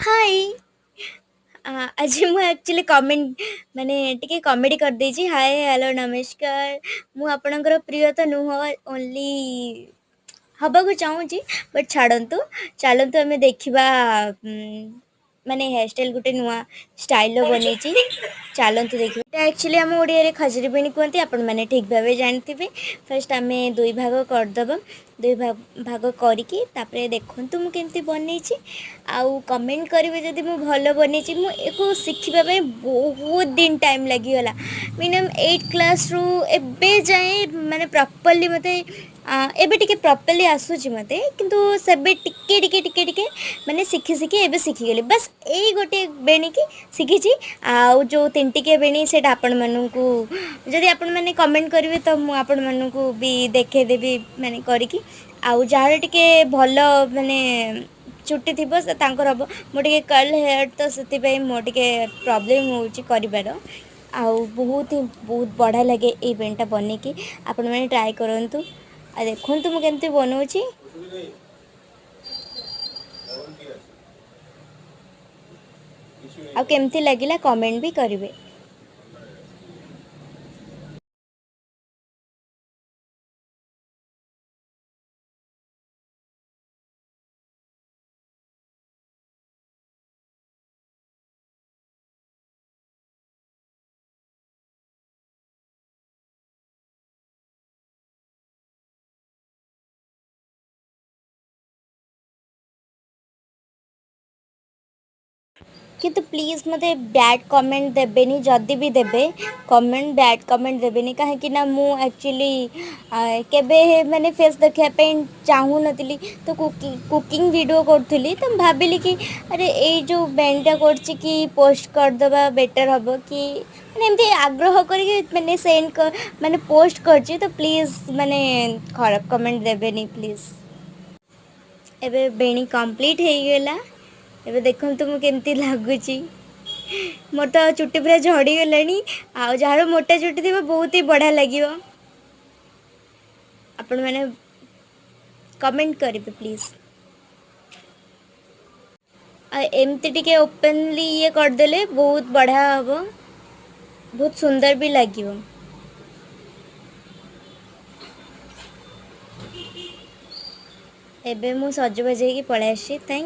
हाय। आज ମୁଁ actually comment ମାନେ ଟିକେ କମେଡି କରିଦେଇଛି। ହାଏ ହ୍ୟାଲୋ ନମସ୍କାର। ମୁଁ ଆପଣଙ୍କର ପ୍ରିୟ ତ ନୁହଁ, ଓନ୍ଲି ହବାକୁ ଚାହୁଁଛି। ବଟ୍ ଛାଡ଼ନ୍ତୁ, ଚାଲନ୍ତୁ ଆମେ ଦେଖିବା। ମାନେ ହେୟାରଷ୍ଟାଇଲ୍ ଗୋଟେ ନୂଆ ଷ୍ଟାଇଲ୍ର ବନେଇଛି, ଚାଲନ୍ତୁ ଦେଖିବା। ଏଇଟା ଆକ୍ଚୁଆଲି ଆମ ଓଡ଼ିଆରେ ଖଜୁରୀ ବେଣୀ କୁହନ୍ତି, ଆପଣମାନେ ଠିକ୍ ଭାବେ ଜାଣିଥିବେ। ଫାର୍ଷ୍ଟ ଆମେ ଦୁଇ ଭାଗ କରିଦେବା। ଦୁଇ ଭାଗ କରିକି ତାପରେ ଦେଖନ୍ତୁ ମୁଁ କେମିତି ବନେଇଛି। ଆଉ କମେଣ୍ଟ କରିବେ ଯଦି ମୁଁ ଭଲ ବନେଇଛି। ମୁଁ ୟାକୁ ଶିଖିବା ପାଇଁ ବହୁତ ଦିନ ଟାଇମ୍ ଲାଗିଗଲା। ମିନିମମ୍ 8 କ୍ଲାସ୍ରୁ ଏବେ ଯାଏଁ ମାନେ ପ୍ରପର୍ଲି ମୋତେ ଏବେ ଟିକେ ପ୍ରପର୍ଲି ଆସୁଛି ମୋତେ, କିନ୍ତୁ ସେବେ ଟିକେ ମାନେ ଶିଖି ଏବେ ଶିଖିଗଲି। ବାସ୍ ଏଇ ଗୋଟିଏ ବେଣୀକି ଶିଖିଛି। ଆଉ ଯେଉଁ ତିନିଟିକିଆ ବେଣୀ ସେଇଟା ଆପଣମାନଙ୍କୁ ଯଦି ଆପଣମାନେ କମେଣ୍ଟ କରିବେ ତ ମୁଁ ଆପଣମାନଙ୍କୁ ବି ଦେଖେଇଦେବି ମାନେ କରିକି। ଆଉ ଯାହାର ଟିକେ ଭଲ ମାନେ ଚୁଟି ଥିବ ସେ ତାଙ୍କର ହେବ। ମୁଁ ଟିକେ କର୍ଲ ହେୟାର୍ ତ ସେଥିପାଇଁ ମୋ ଟିକେ ପ୍ରୋବ୍ଲେମ୍ ହେଉଛି କରିବାର। ଆଉ ବହୁତ ବଢ଼ିଆ ଲାଗେ ଏଇ ବେଣୀଟା ବନେଇକି। ଆପଣମାନେ ଟ୍ରାଏ କରନ୍ତୁ। ଆଉ ଦେଖନ୍ତୁ ମୁଁ କେମିତି ବନଉଛି। ଆଉ କେମିତି ଲାଗିଲା କମେଣ୍ଟ ବି କରିବେ। କିନ୍ତୁ ପ୍ଲିଜ୍ ମୋତେ ବ୍ୟାଡ଼୍ କମେଣ୍ଟ ଦେବେନି। ଯଦି ବି ଦେବେ କମେଣ୍ଟ, ବ୍ୟାଡ଼୍ କମେଣ୍ଟ ଦେବେନି। କାହିଁକିନା ମୁଁ ଆକ୍ଚୁଆଲି କେବେ ମାନେ ଫେସ୍ ଦେଖିବା ପାଇଁ ଚାହୁଁନଥିଲି। ତ କୁକିଂ ଭିଡ଼ିଓ କରୁଥିଲି, ତ ମୁଁ ଭାବିଲି କି ଆରେ ଏଇ ଯେଉଁ ବେଣୀଟା କରୁଛି କି ପୋଷ୍ଟ କରିଦେବା ବେଟର୍ ହେବ କି, ମାନେ ଏମିତି ଆଗ୍ରହ କରିକି ମାନେ ମାନେ ପୋଷ୍ଟ କରିଛି। ତ ପ୍ଲିଜ୍ ମାନେ ଖରାପ କମେଣ୍ଟ ଦେବେନି ପ୍ଲିଜ୍। ଏବେ ବେଣୀ କମ୍ପ୍ଲିଟ୍ ହେଇଗଲା। ଏବେ ଦେଖନ୍ତୁ ମୁଁ କେମିତି ଲାଗୁଛି। ମୋର ତ ଚୁଟି ପୁରା ଝଡ଼ିଗଲାଣି। ଆଉ ଯାହାର ମୋଟା ଚୁଟି ଥିବ ବହୁତ ହି ବଢ଼ିଆ ଲାଗିବ। ଆପଣମାନେ କମେଣ୍ଟ କରିବେ ପ୍ଲିଜ୍। ଆଉ ଏମିତି ଟିକେ ଓପେନଲି ଇଏ କରିଦେଲେ ବହୁତ ବଢ଼ିଆ ହେବ। ବହୁତ ସୁନ୍ଦର ବି ଲାଗିବ। ଏବେ ମୁଁ ସଜବାଜ ହେଇକି ପଳେଇ ଆସିଛି। ଥ୍ୟାଙ୍କ